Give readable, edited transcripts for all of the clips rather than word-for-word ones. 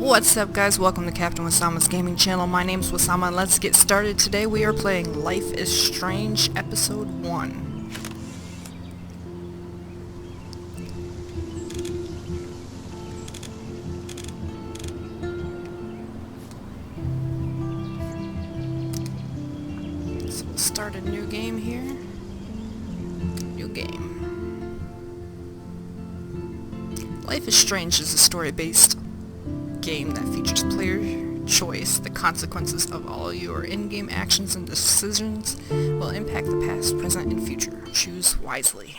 What's up guys, welcome to Captain Wasama's gaming channel. My name's Wasama and let's get started. Today we are playing Life is Strange Episode 1. So we'll start a new game here. New game. Life is Strange is a story-based game that features player choice. The consequences of all your in-game actions and decisions will impact the past, present, and future. Choose wisely.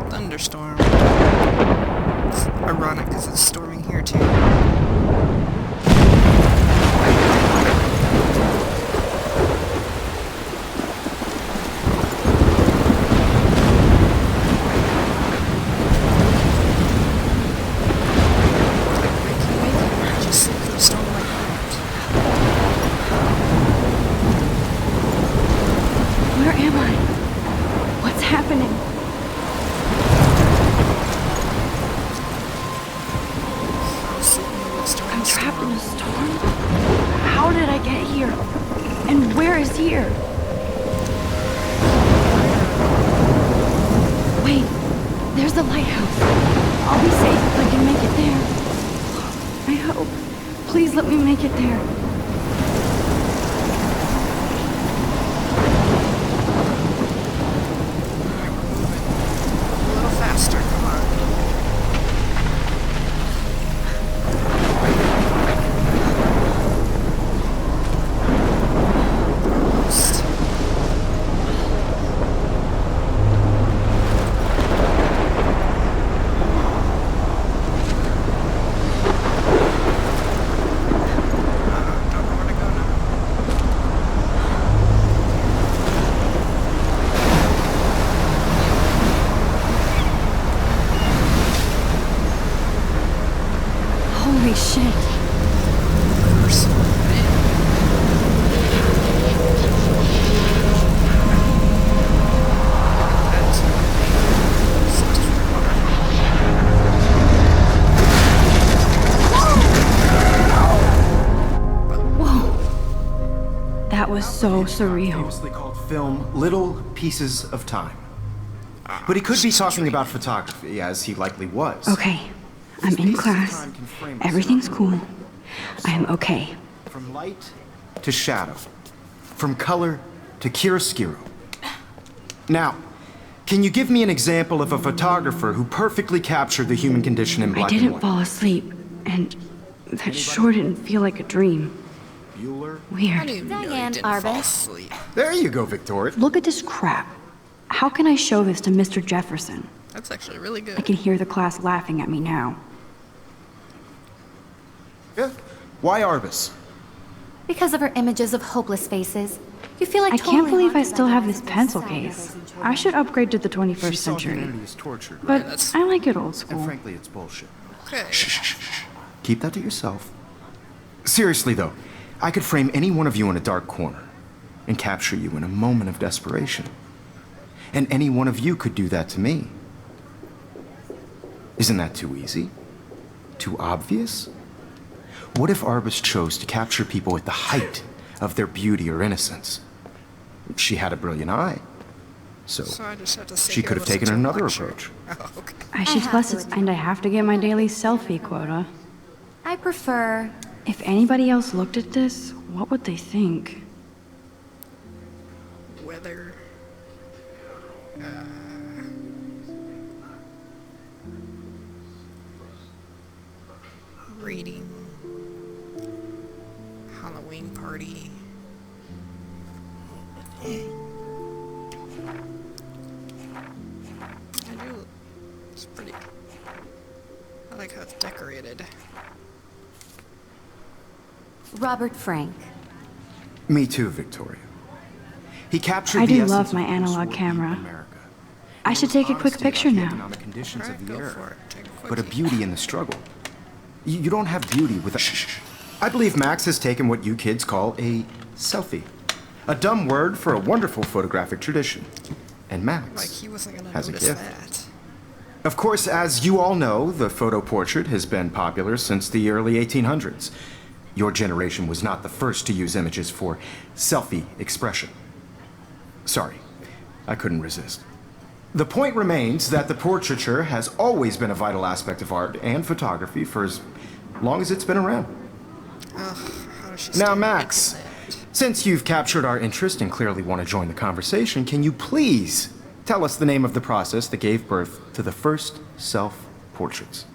Thunderstorm. It's ironic because it's storming here too. I'm trapped in a storm? How did I get here? And where is here? Wait, there's the lighthouse. I'll be safe if I can make it there. I hope. Please let me make it there. A little faster, come on. Holy shit. Whoa. That was so surreal. Famously called film Little Pieces of Time. But he could be talking about photography, as he likely was. Okay. I'm in class. Everything's cool. I am okay. From light to shadow. From color to chiaroscuro. Now, can you give me an example of a photographer who perfectly captured the human condition in black and I didn't white? fall asleep, and that sure didn't feel like a dream. Bueller? How do Weird. you know you Diane didn't fall Arbus. asleep? There you go, Victoria. Look at this crap. How can I show this to Mr. Jefferson? That's actually really I good. can hear the class laughing at me now. Yeah. Why Arbus? Because of her images of hopeless faces. You feel like I can't believe I haunted still by have the this eyes of pencil the case. sad. I should upgrade to the 21st She saw century. humanity as tortured. But that's- I like it old And school. frankly, it's bullshit. Okay. Keep that to yourself. Seriously, though, I could frame any one of you in a dark corner and capture you in a moment of desperation. And any one of you could do that to me. Isn't that too easy? Too obvious? What if Arbus chose to capture people at the height of their beauty or innocence? She had a brilliant eye. So I just have to sit she here could have and listen taken to a another lecture. approach. Oh, okay. I should have plus to it, admit. and I have to get my daily selfie quota. I prefer... If anybody else looked at this, what would they think? Weather. Reading. Halloween party. I do. It's pretty. I like how it's decorated. Robert Frank. Me too, Victoria. He captured I the do essence love of my analog post-war camera. America. I should take a quick Honesty picture about the now. economic conditions Alright, of the go era, for it. Take a but a quickie. beauty in the struggle. You don't have beauty without. I believe Max has taken what you kids call a selfie, a dumb word for a wonderful photographic tradition, And Max Like he wasn't gonna has a notice gift. that. Of course, as you all know, the photo portrait has been popular since the early 1800s. Your generation was not the first to use images for selfie expression. Sorry, I couldn't resist. The point remains that the portraiture has always been a vital aspect of art and photography for as long as it's been around. Ugh, how does she Now, stay Max, making that? since you've captured our interest and clearly want to join the conversation, can you please tell us the name of the process that gave birth to the first self-portraits?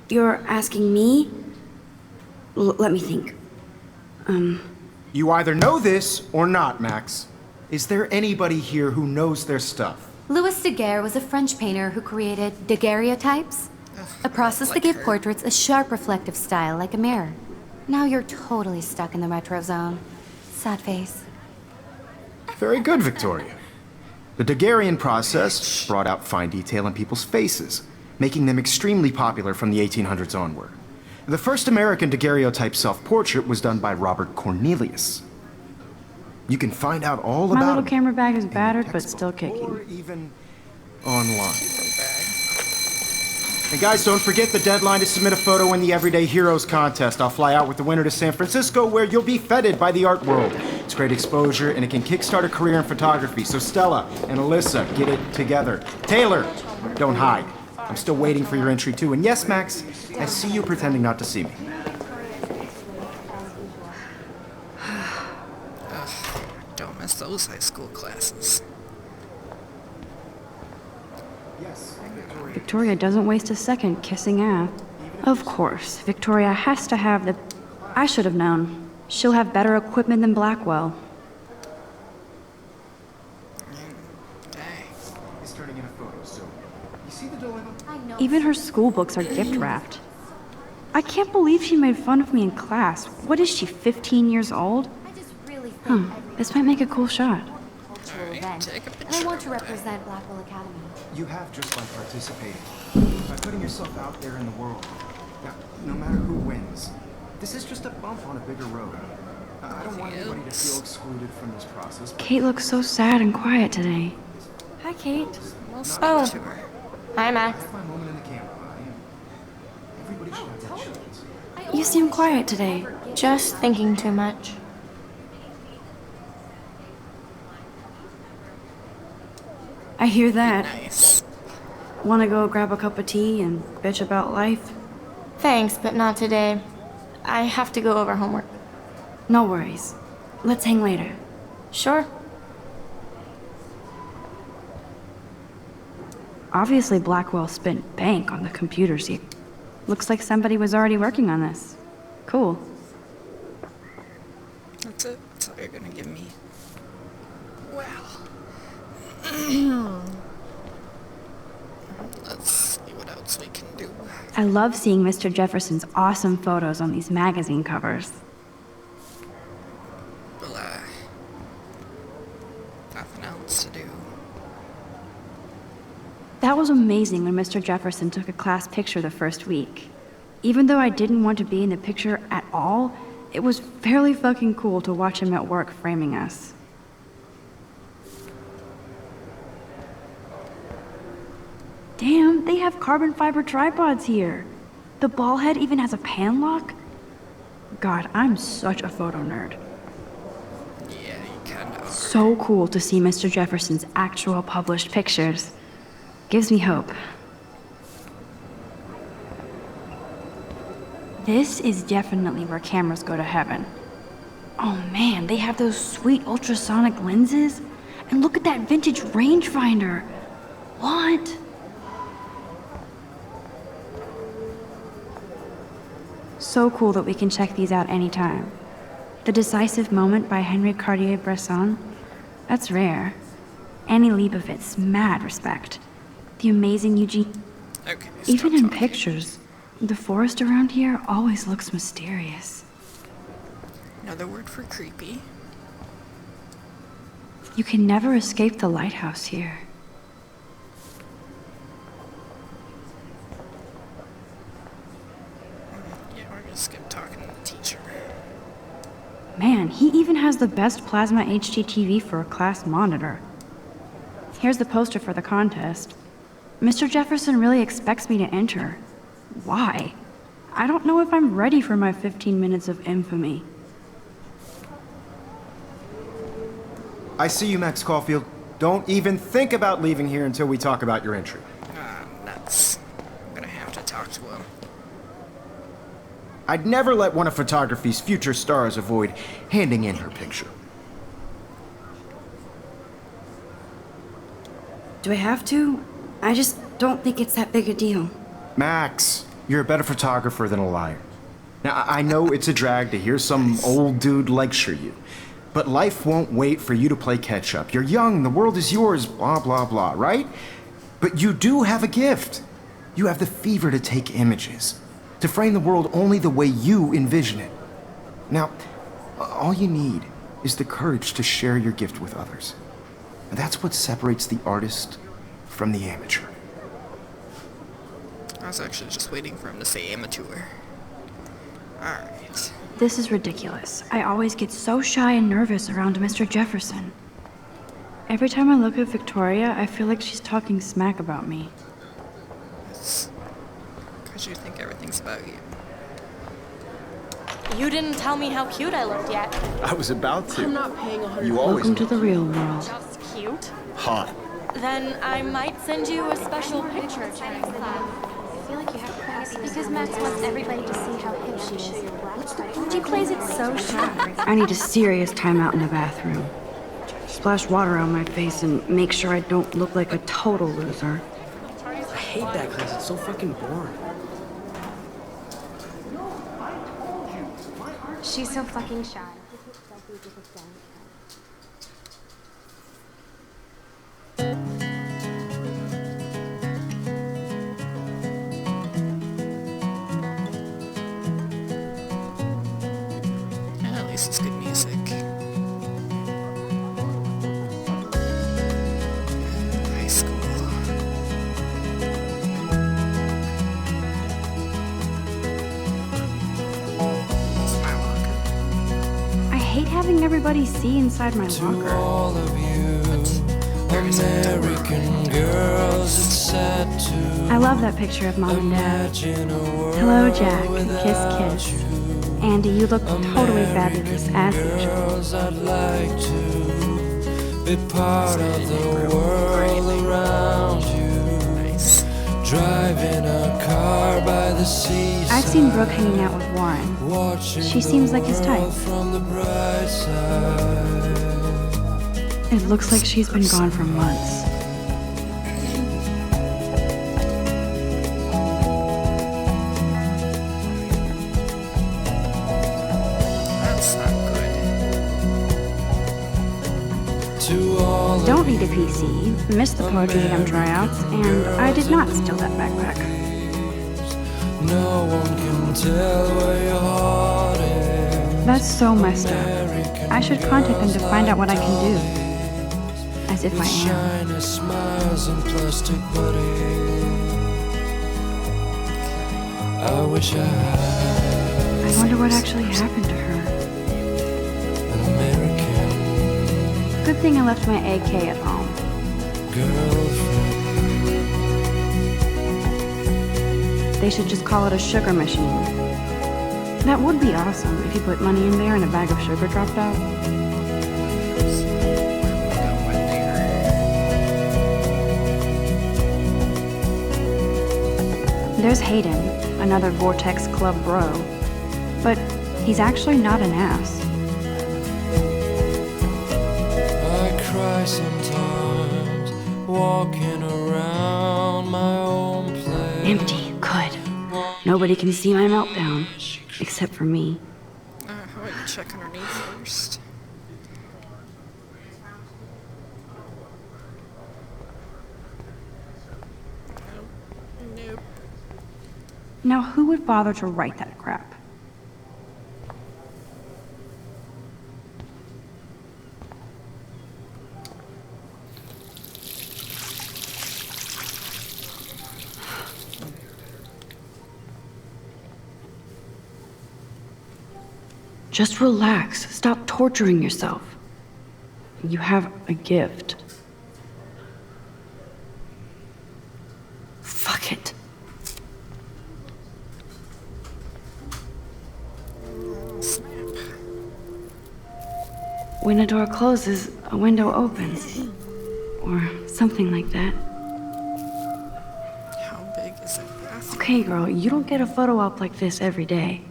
You're asking me? Let me think. You either know this or not, Max. Is there anybody here who knows their stuff? Louis Daguerre was a French painter who created daguerreotypes, a process that gave portraits a sharp reflective style like a mirror. Now you're totally stuck in the retro zone. Sad face. Very good, Victoria. The Daguerrean process brought out fine detail in people's faces, making them extremely popular from the 1800s onward. The first American daguerreotype self-portrait was done by Robert Cornelius. You can find out all My about little him camera bag is in the battered, but textbook still kicking. or even online. And guys, don't forget the deadline to submit a photo in the Everyday Heroes contest. I'll fly out with the winner to San Francisco, where you'll be feted by the art world. It's great exposure, and it can kickstart a career in photography. So Stella and Alyssa, get it together. Taylor, don't hide. I'm still waiting for your entry too. And yes, Max, I see you pretending not to see me. Don't miss those high school classes. Yes. Victoria doesn't waste a second kissing ass. Of course, Victoria has to have the... I should have known. She'll have better equipment than Blackwell. Dang. He's turning in a photo soon. You see the dilemma? I know. Even her school books are gift wrapped. I can't believe she made fun of me in class. What is she, 15 years old? I just really think This might make a cool shot. cultural Alright, event, take a and I picture want to of it. represent Blackwell Academy. You have just by participating, by putting yourself out there in the world. Now, no matter who wins, this is just a bump on a bigger road. I don't want anybody to feel excluded from this process. But Kate looks so sad and quiet today. Hi, Kate. We'll speak Oh. to her. Hi, Max. my moment in the camera eye. Everybody should have that chance. You seem quiet today. Just thinking too much. I hear that. Nice. Want to go grab a cup of tea and bitch about life? Thanks, but not today. I have to go over homework. No worries. Let's hang later. Sure. Obviously, Blackwell spent bank on the computers here. Looks like somebody was already working on this. Cool. That's it. That's all you're gonna give me. Well. Let's see what else we can do. I love seeing Mr. Jefferson's awesome photos on these magazine covers. Blah. Nothing else to do. That was amazing when Mr. Jefferson took a class picture the first week. Even though I didn't want to be in the picture at all, it was fairly fucking cool to watch him at work framing us. Damn, they have carbon fiber tripods here. The ball head even has a pan lock. God, I'm such a photo nerd. Yeah, you kinda are. So cool to see Mr. Jefferson's actual published pictures. Gives me hope. This is definitely where cameras go to heaven. Oh man, they have those sweet ultrasonic lenses. And look at that vintage rangefinder. What? So cool that we can check these out anytime. The Decisive Moment by Henry Cartier-Bresson. That's rare. Annie Leibovitz, mad respect. The amazing Eugene. Okay. Even stop in talking. pictures, the forest around here always looks mysterious. Another word for creepy. You can never escape the lighthouse here. Yeah, we're gonna skip talking to the teacher. Man, he even has the best plasma HDTV for a class monitor. Here's the poster for the contest. Mr. Jefferson really expects me to enter. Why? I don't know if I'm ready for my 15 minutes of infamy. I see you, Max Caulfield. Don't even think about leaving here until we talk about your entry. Ah, nuts. I'm gonna have to talk to him. I'd never let one of photography's future stars avoid handing in her picture. Do I have to? I just don't think it's that big a deal. Max, you're a better photographer than a liar. Now, I know it's a drag to hear some old dude lecture you, but life won't wait for you to play catch-up. You're young, the world is yours, blah, blah, blah, right? But you do have a gift. You have the fever to take images, to frame the world only the way you envision it. Now, all you need is the courage to share your gift with others. And that's what separates the artist from the amateur. I was actually just waiting for him to say amateur. Alright. This is ridiculous. I always get so shy and nervous around Mr. Jefferson. Every time I look at Victoria, I feel like she's talking smack about me. It's because you think everything's about you. You didn't tell me how cute I looked yet. I was about to. I'm not paying 100. You always Welcome to the real world. Just cute? hot. Then I might send you a special picture. Because Max wants everybody to see how hip she is. She plays it so shy. I need a serious timeout in the bathroom. Splash water on my face and make sure I don't look like a total loser. I hate that class. It's so fucking boring. She's so fucking shy. At least it's good music. High school. It's my locker. I hate having everybody see inside my locker. All of you American girls, it's sad to I love that picture of Mom and Dad. imagine a world Hello, Jack. Kiss, without kiss. you. Andy, you look totally fabulous, as usual. Girls, I'd like to be part of the world around you. Nice. Driving a car by the seaside. I've seen Brooke hanging out with Warren. Watching She seems like his the type. world from the bright side. It looks like she's been gone for months. That's not good. To all of Don't need a PC, missed the Poetry Jam tryouts, and I did not steal that backpack. no one can tell where your heart is. That's so messed up. I should contact them to find out what I can do. As if I am. Shiny smiles and plastic buddies. I wish I had I wonder what actually happened to her. an American Good thing I left my AK at home. girlfriend. They should just call it a sugar machine. That would be awesome if you put money in there and a bag of sugar dropped out. There's Hayden, another Vortex Club bro. But he's actually not an ass. I cry sometimes walking around my own place. Empty, good. Nobody can see my meltdown, except for me. How about you check underneath first? Nope. Now, who would bother to write that crap? Just relax. Stop torturing yourself. You have a gift. Fuck it. When a door closes, a window opens. Or something like that. How big is that bathroom? Okay, girl, you don't get a photo op like this every day.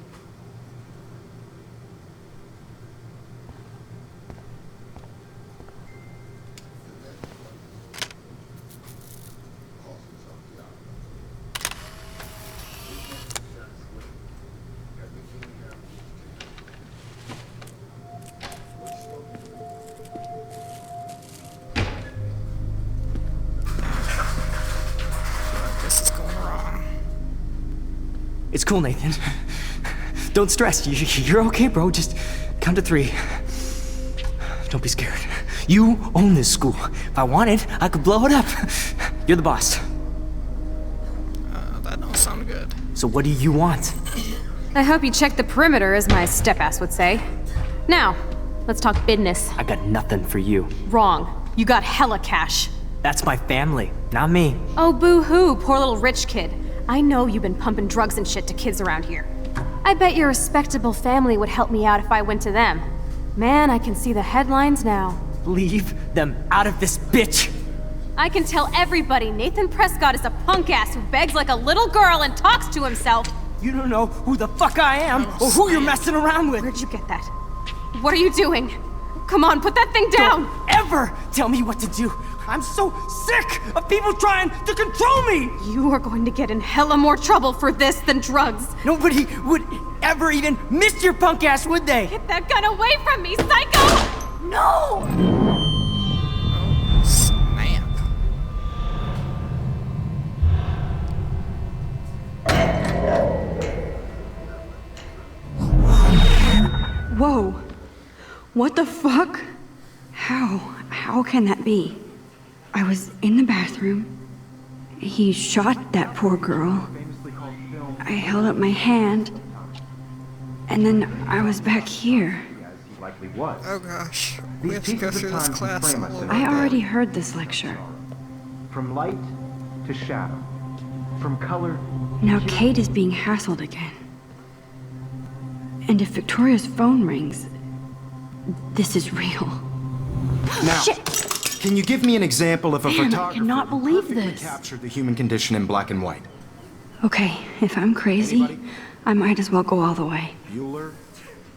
This is going wrong. It's cool, Nathan. Don't stress. You're okay, bro. Just count to 3. Don't be scared. You own this school. If I wanted, I could blow it up. You're the boss. That don't sound good. So what do you want? I hope you checked the perimeter, as my step-ass would say. Now, let's talk business. I got nothing for you. Wrong. You got hella cash. That's my family, not me. Oh, boo-hoo, poor little rich kid. I know you've been pumping drugs and shit to kids around here. I bet your respectable family would help me out if I went to them. Man, I can see the headlines now. Leave them out of this bitch. I can tell everybody Nathan Prescott is a punk ass who begs like a little girl and talks to himself. You don't know who the fuck I am or who you're messing around with. Where'd you get that? What are you doing? Come on, put that thing down! Don't ever tell me what to do. I'm so sick of people trying to control me. You are going to get in hella more trouble for this than drugs. Nobody would ever even miss your punk ass, would they? Get that gun away from me, psycho! No! Snap. Whoa. What the fuck? How can that be? I was in the bathroom. He shot that poor girl. I held up my hand. And then I was back here. Oh gosh. We have to go through this class all over I already again. heard this lecture. From light to shadow. From color. Now Kate is being hassled again. And if Victoria's phone rings, this is real. Now, Shit! can you give me an example of a Man, I photographer cannot who believe perfectly this. captured the human condition in black and white? Okay, if I'm crazy, I might as well go all the way. Bueller?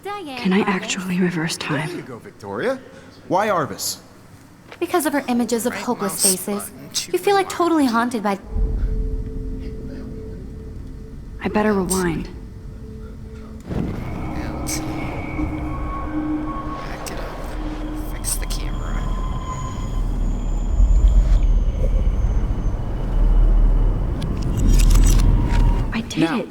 Diane Can I Arbus. actually reverse There you time? go, Victoria. Why Arbus? Because of her images of Right hopeless mouse faces, button to you feel like rewind. totally haunted by... I better rewind. And back it up. Fix the camera. I did Now, it.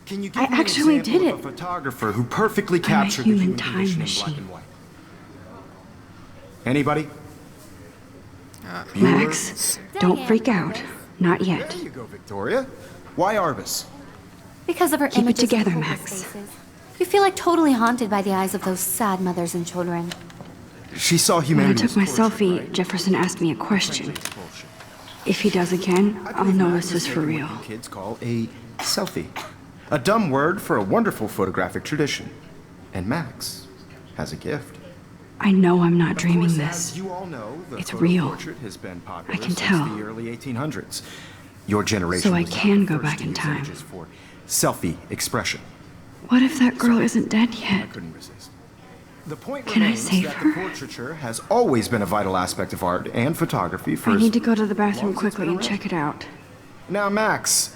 Can you give I me actually an example did of it. a photographer who perfectly I'm a captured the human human time condition in black machine. and white? Anybody? Max, don't Diane freak out. Arbus. Not yet. There you go, Victoria. Why Arbus? Because of her Keep it images together, of hopeless Max. faces. You feel like totally haunted by the eyes of those sad mothers and children. She saw When I humanity. took my as tortured, selfie, right? Jefferson asked me a question. Bullshit. If he does again, I I'll believe know Max this is for taking real. what you kids call a selfie. A dumb word for a wonderful photographic tradition. And Max has a gift. I know I'm not Of dreaming course, this. as you all know, the It's photo real. portrait has been popular I can since tell. the early 1800s. Your generation So I was not can the go first back to in use time. images for selfie expression. What if that girl isn't dead I yet? couldn't resist. The point Can I remains save that her? the portraiture has always been a vital aspect of art and photography for I as need to go to the bathroom long as it's quickly been and around. check it out. Now, Max,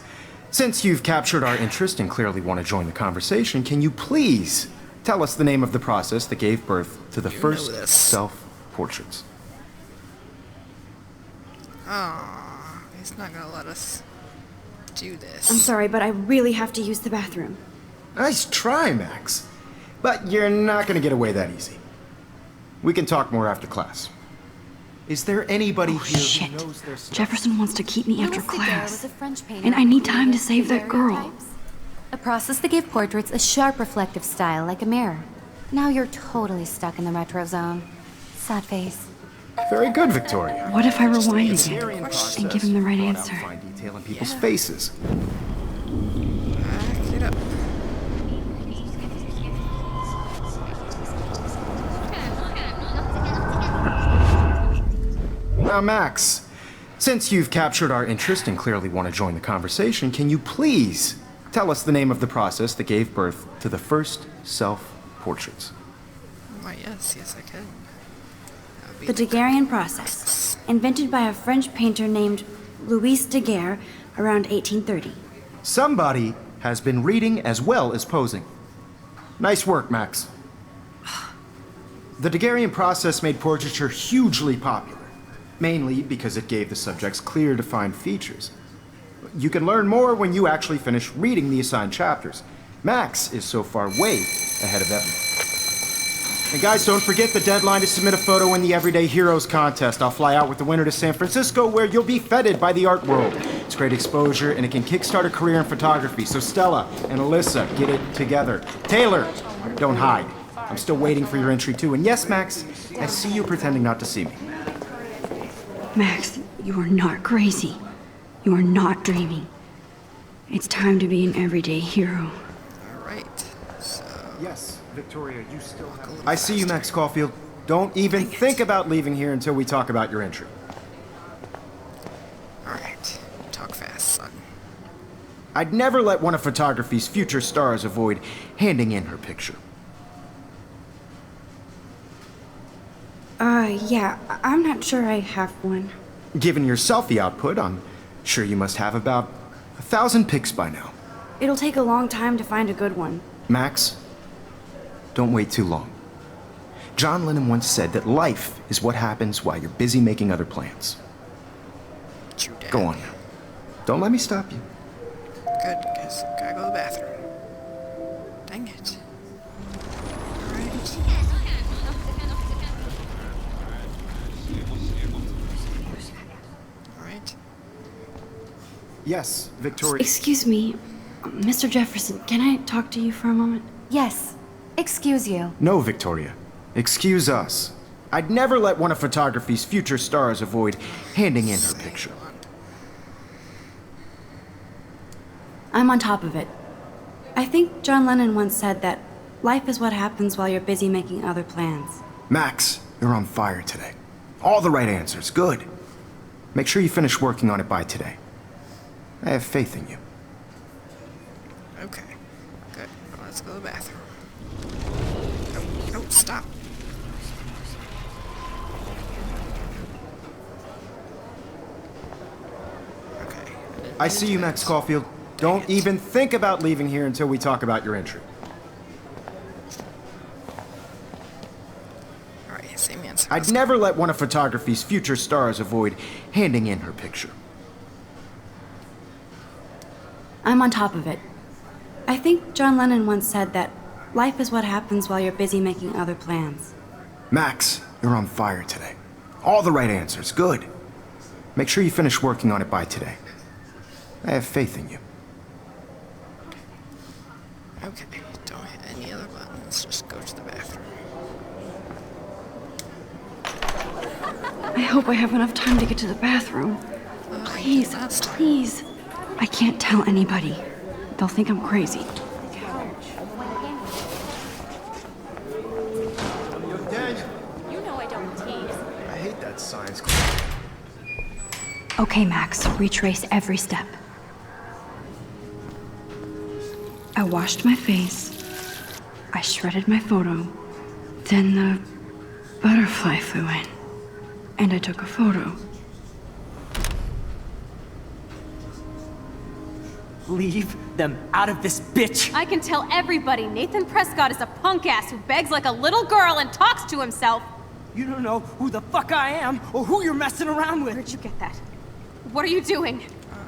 since you've captured our interest and clearly want to join the conversation, can you please tell us the name of the process that gave birth to the You know first this. self-portraits? Aw, he's not gonna let us do this. I'm sorry, but I really have to use the bathroom. Nice try, Max. But you're not going to get away that easy. We can talk more after class. Is there anybody Oh, here shit. who knows their stuff? Jefferson wants to keep me after Louis Daguerre was class. a French painter And I who need time to created save that girl. daguerreotypes, a process that gave portraits a sharp reflective style like a mirror. Now you're totally stuck in the retro zone. Sad face. Very good, Victoria. What if I rewind It's again very in process. and give him the right Brought out answer? fine detail in people's faces. Back it up. Now, Max, since you've captured our interest and clearly want to join the conversation, can you please tell us the name of the process that gave birth to the first self-portraits? Why, yes, I can. That would be The Daguerrean process, invented by a French painter named Louis Daguerre around 1830. Somebody has been reading as well as posing. Nice work, Max. The Daguerrean process made portraiture hugely popular, mainly because it gave the subjects clear, defined features. You can learn more when you actually finish reading the assigned chapters. Max is so far way ahead of everyone. And guys, don't forget the deadline to submit a photo in the Everyday Heroes contest. I'll fly out with the winner to San Francisco, where you'll be feted by the art world. It's great exposure, and it can kickstart a career in photography. So Stella and Alyssa, get it together. Taylor, don't hide. I'm still waiting for your entry too. And yes, Max, I see you pretending not to see me. Max, you are not crazy. You are not dreaming. It's time to be an everyday hero. Alright, so... Yes, Victoria, you still have... I see you, Max Caulfield. Don't even think about leaving here until we talk about your entry. Alright, talk fast, son. I'd never let one of photography's future stars avoid handing in her picture. Yeah, I'm not sure I have one. Given your selfie output, I'm sure you must have about 1,000 pics by now. It'll take a long time to find a good one. Max, don't wait too long. John Lennon once said that life is what happens while you're busy making other plans. True, Dad. Go on now. Don't let me stop you. Good, because gotta go to the bathroom. Dang it. Alright. Alright. Yes, Victoria. Excuse me, Mr. Jefferson, can I talk to you for a moment? Yes. Excuse you. No, Victoria. Excuse us. I'd never let one of photography's future stars avoid handing in her picture. I'm on top of it. I think John Lennon once said that life is what happens while you're busy making other plans. Max, you're on fire today. All the right answers. Good. Make sure you finish working on it by today. I have faith in you. Okay. Good. Well, let's go to the bathroom. No, stop. Okay. I see you, Max Caulfield. Don't even think about leaving here until we talk about your entry. Alright, same answer. I'd never let one of photography's future stars avoid handing in her picture. I'm on top of it. I think John Lennon once said that life is what happens while you're busy making other plans. Max, you're on fire today. All the right answers. Good. Make sure you finish working on it by today. I have faith in you. Okay, don't hit any other buttons. Just go to the bathroom. I hope I have enough time to get to the bathroom. Please, last time. please. I can't tell anybody. They'll think I'm crazy. Daniel, You know I don't tease. I hate that science class. Okay, Max, retrace every step. I washed my face. I shredded my photo. Then the butterfly flew in. And I took a photo. Leave them out of this bitch! I can tell everybody Nathan Prescott is a punk ass who begs like a little girl and talks to himself. You don't know who the fuck I am or who you're messing around with. Where'd you get that? What are you doing?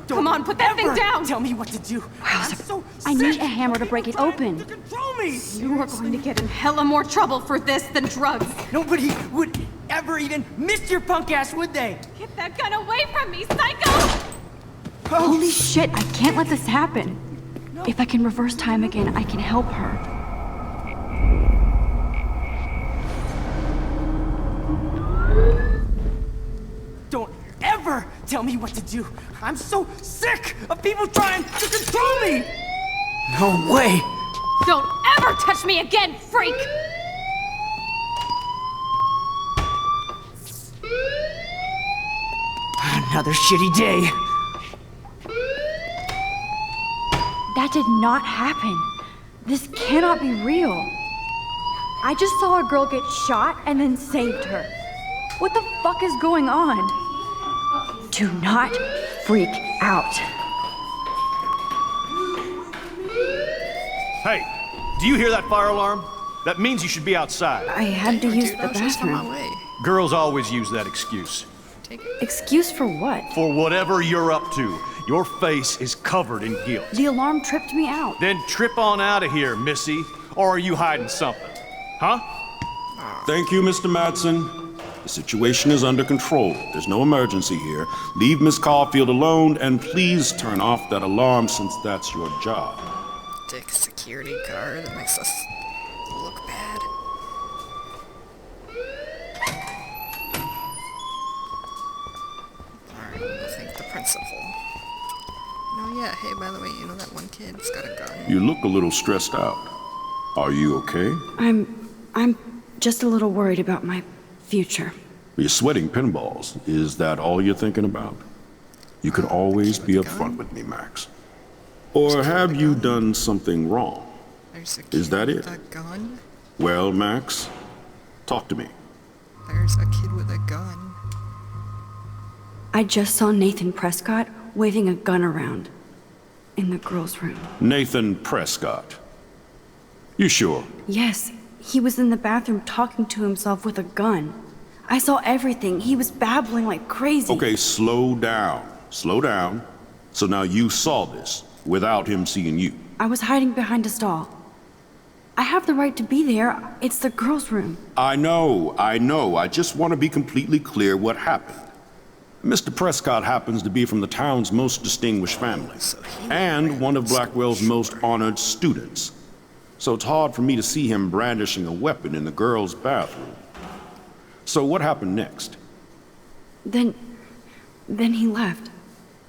Don't Come on, put that thing ever down! Tell me what to do. I'm so I need sick a hammer to break it of open. trying to control me. You are going to get in hella more trouble for this than drugs. Nobody would ever even miss your punk ass, would they? Get that gun away from me, psycho! Holy shit, I can't let this happen. If I can reverse time again, I can help her. ever tell me what to do. I'm so sick of people trying to control me. No way. Don't ever touch me again, freak! Another shitty day. That did not happen. This cannot be real. I just saw a girl get shot and then saved her. What the fuck is going on? Do not freak out. Hey, do you hear that fire alarm? That means you should be outside. I had to use Dude, the I was just on my bathroom. way. Girls always use that excuse. Take it. Excuse for what? For whatever you're up to, your face is covered in guilt. The alarm tripped me out. Then trip on out of here, Missy. Or are you hiding something? Huh? Thank you, Mr. Madsen. The situation is under control. There's no emergency here. Leave Miss Caulfield alone, and please turn off that alarm since that's your job. Dick security guard that makes us look bad. Alright, we'll go thank the principal. No, yeah, hey, by the way, you know that one kid's got a gun? You look a little stressed out. Are you okay? I'm just a little worried about my future. You're sweating pinballs. Is that all you're thinking about? You can always be upfront with me, Max. Or have you done something wrong? There's a kid Is that with it? a gun? Well, Max, talk to me. There's a kid with a gun. I just saw Nathan Prescott waving a gun around in the girls' room. Nathan Prescott. You sure? Yes, he was in the bathroom talking to himself with a gun. I saw everything. He was babbling like crazy. Okay, slow down. Slow down. So now you saw this without him seeing you. I was hiding behind a stall. I have the right to be there. It's the girls' room. I know. I just want to be completely clear what happened. Mr. Prescott happens to be from the town's most distinguished family, and one of Blackwell's most honored students. So it's hard for me to see him brandishing a weapon in the girls' bathroom. So what happened next? Then he left.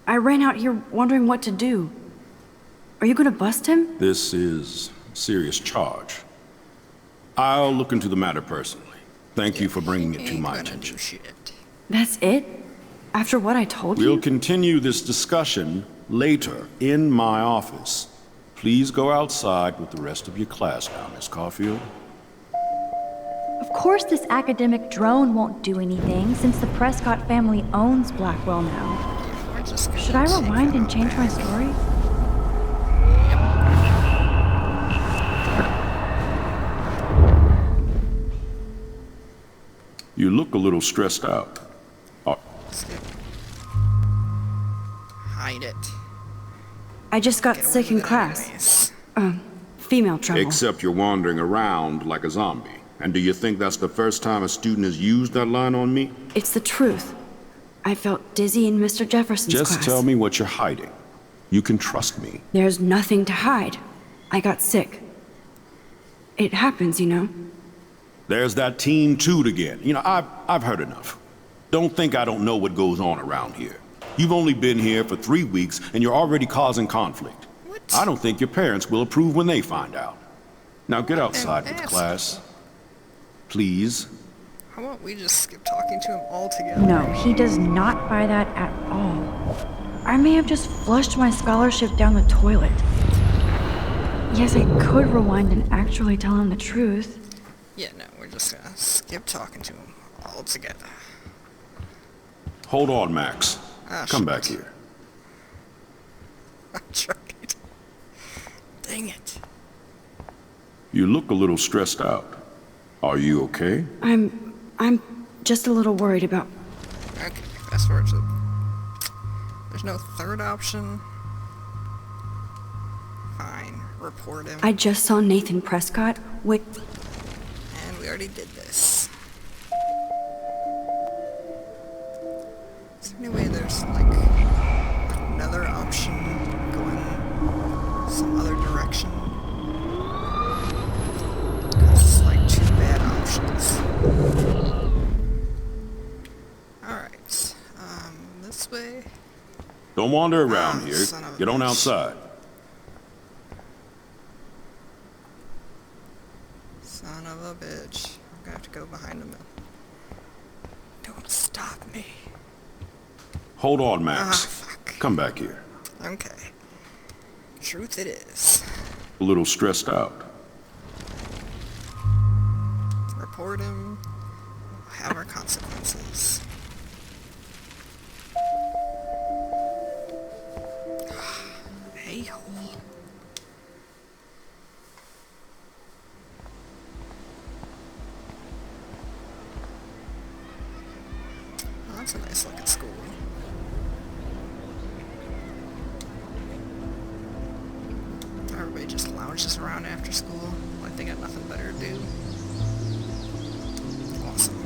I ran out here wondering what to do. Are you gonna bust him? This is a serious charge. I'll look into the matter personally. Thank you for bringing it to Ain't my gonna attention. do shit. That's it? After what I told We'll you? continue this discussion later in my office. Please go outside with the rest of your class now, Miss Caulfield. Of course this academic drone won't do anything since the Prescott family owns Blackwell now. We're just gonna Should I take rewind that and out change my back. story? You look a little stressed out. Skip. Hide it. I just got Get away sick in with it class. anyways. Female trouble. Except you're wandering around like a zombie. And do you think that's the first time a student has used that line on me? It's the truth. I felt dizzy in Mr. Jefferson's Just class. tell me what you're hiding. You can trust me. There's nothing to hide. I got sick. It happens, you know. There's that teen toot again. You know, I've heard enough. Don't think I don't know what goes on around here. You've only been here for 3 weeks and you're already causing conflict. What? I don't think your parents will approve when they find out. Now get outside with the asked. class. Please. How about we just skip talking to him altogether? No, he does not buy that at all. I may have just flushed my scholarship down the toilet. Yes, I could rewind and actually tell him the truth. Yeah, no, we're just gonna skip talking to him altogether. Hold on, Max. Ah, Come shit. back here. I tried. Dang it. You look a little stressed out. Are you okay? I'm just a little worried about... Okay, fast forward to... There's no third option. Fine, report him. I just saw Nathan Prescott wait... And we already did this. Is there any way there's, like, another option going some other direction? 'Cause it's like 2 bad options. Alright, this this way? Don't wander around here. Son of a Get on bitch. outside. Son of a bitch. I'm gonna have to go behind him. Don't stop me. Hold on, Max. Fuck. Come back here. Okay. Truth it is. A little stressed out. Report him. We'll have our consequences. A-hole. Oh, that's a nice looking school. Everybody just lounges around after school like they got nothing better to do. Awesome.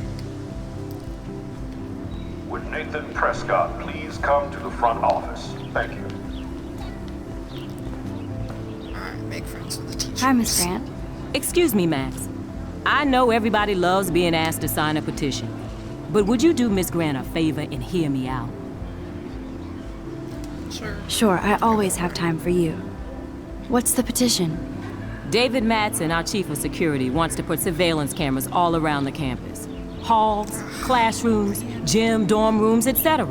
Would Nathan Prescott please come to the front office? Thank you. Alright, make friends with the teachers. Hi, Miss Grant. Excuse me, Max. I know everybody loves being asked to sign a petition, but would you do Miss Grant a favor and hear me out? Sure. Sure, I always have time for you. What's the petition? David Madsen, our chief of security, wants to put surveillance cameras all around the campus. Halls, classrooms, gym, dorm rooms, etc.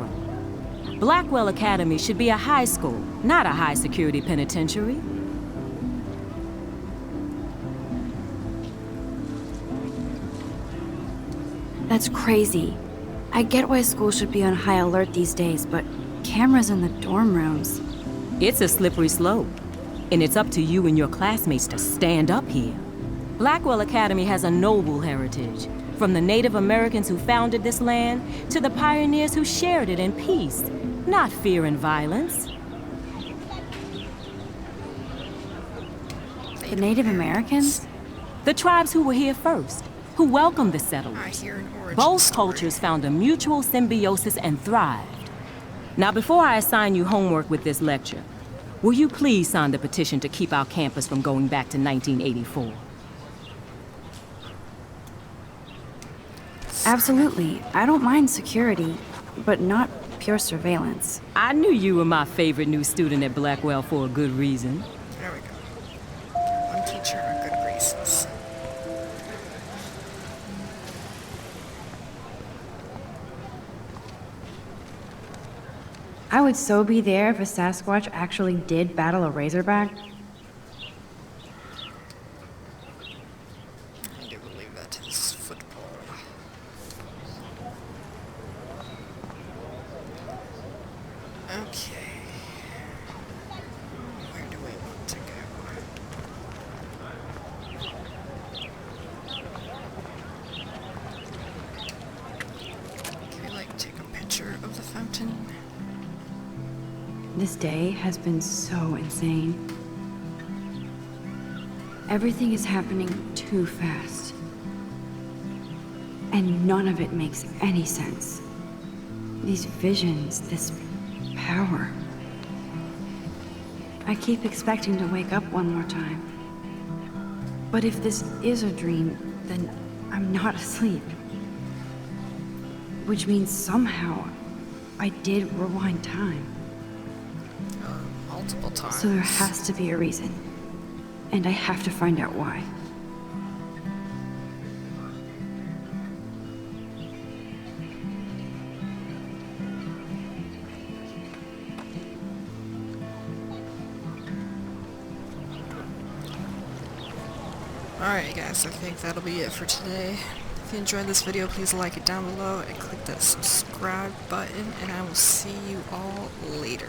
Blackwell Academy should be a high school, not a high-security penitentiary. That's crazy. I get why schools should be on high alert these days, but cameras in the dorm rooms. It's a slippery slope, and it's up to you and your classmates to stand up here. Blackwell Academy has a noble heritage, from the Native Americans who founded this land to the pioneers who shared it in peace, not fear and violence. The Native Americans? The tribes who were here first, who welcomed the I settlers. hear an origin Both story. cultures found a mutual symbiosis and thrived. Now, before I assign you homework with this lecture, will you please sign the petition to keep our campus from going back to 1984? Absolutely. I don't mind security, but not pure surveillance. I knew you were my favorite new student at Blackwell for a good reason. There we go. One teacher in our good graces. I would so be there if a Sasquatch actually did battle a Razorback. I do believe that is football. Okay. Where do we want to go? Can we, like, take a picture of the fountain? This day has been so insane. Everything is happening too fast. And none of it makes any sense. These visions, this power. I keep expecting to wake up one more time. But if this is a dream, then I'm not asleep. Which means somehow I did rewind time. Multiple times. So there has to be a reason. And I have to find out why. Alright guys, I think that'll be it for today. If you enjoyed this video, please like it down below and click that subscribe button, and I will see you all later.